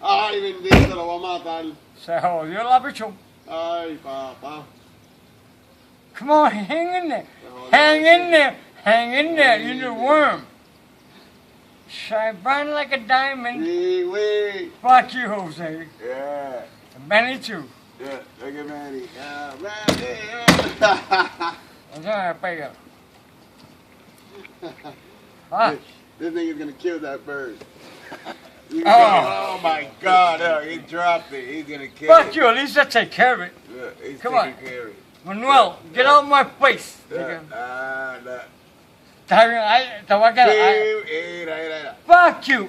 Ay, bendito, lo va a matar. Se jodió el bicho. Ay, papá. Come on, hang in there. Hang in there. Hang in there. You're the worm. Shine bright like a diamond. Sí, güey. Fuck you, Jose. Yeah. And Benny too. Yeah, look at Manny. Yeah, Manny. Yeah. O sea, me pega. Ah, This nigga's gonna kill that bird. Oh. Oh my God! Oh, he dropped it. He's gonna kill fuck it. you. At least I take care of it. Yeah, he's Come taking on. care of it. Manuel, get out of my face. Yeah. Nah. Está bien, ay, te voy a quedar. Ay. Sí, mira. Fuck you.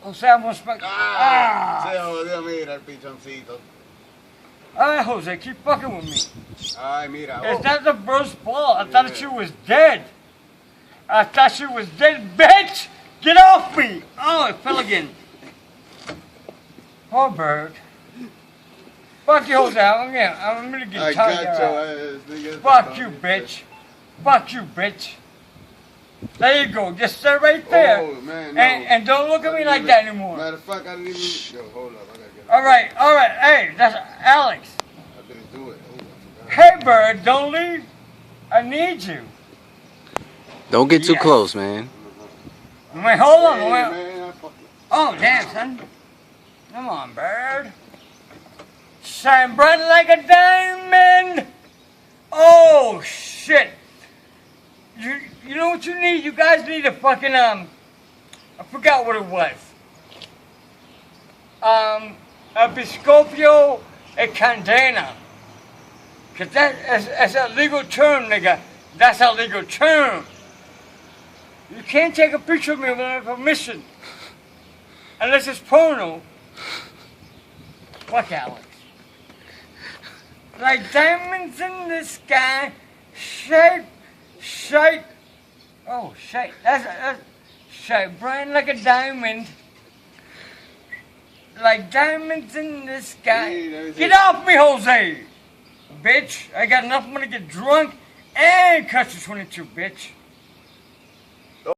O sea, vamos a... Se jodió, mira el pichoncito. All right, Jose, keep fucking with me. Ay, mira. It's not the bird's fault. I thought she was dead. I thought she was dead, bitch! Get off me! Oh, it fell again. Poor bird. Fuck you, Jose. I'm gonna get I tired. got your ass, nigga. Fuck you, bitch. Fuck you, bitch. There you go. Just stay right there. Oh, man, no. And don't look at me like that anymore. Matter of fact, I didn't even... Yo, hold up. I gotta get it. All right. Hey, that's Alex. I didn't do it. Oh, I forgot. Hey, bird, don't leave. I need you. Don't get too Yes. close, man. Wait, hold on. Hey, Wait. man, I fucking... Oh, damn, son. Come on, bird. Shine bright like a diamond. Oh, shit. You know what you need? You guys need a fucking, I forgot what it was. Episcopio e Candena. Because that's a legal term, nigga. That's a legal term. You can't take a picture of me without permission. Unless it's porno. Fuck Alex. Like diamonds in the sky, shake. Oh, shake. That's shake. Bright like a diamond. Like diamonds in the sky. Hey, Get off me, Jose! Bitch, I got enough money to get drunk and catch the 22, bitch.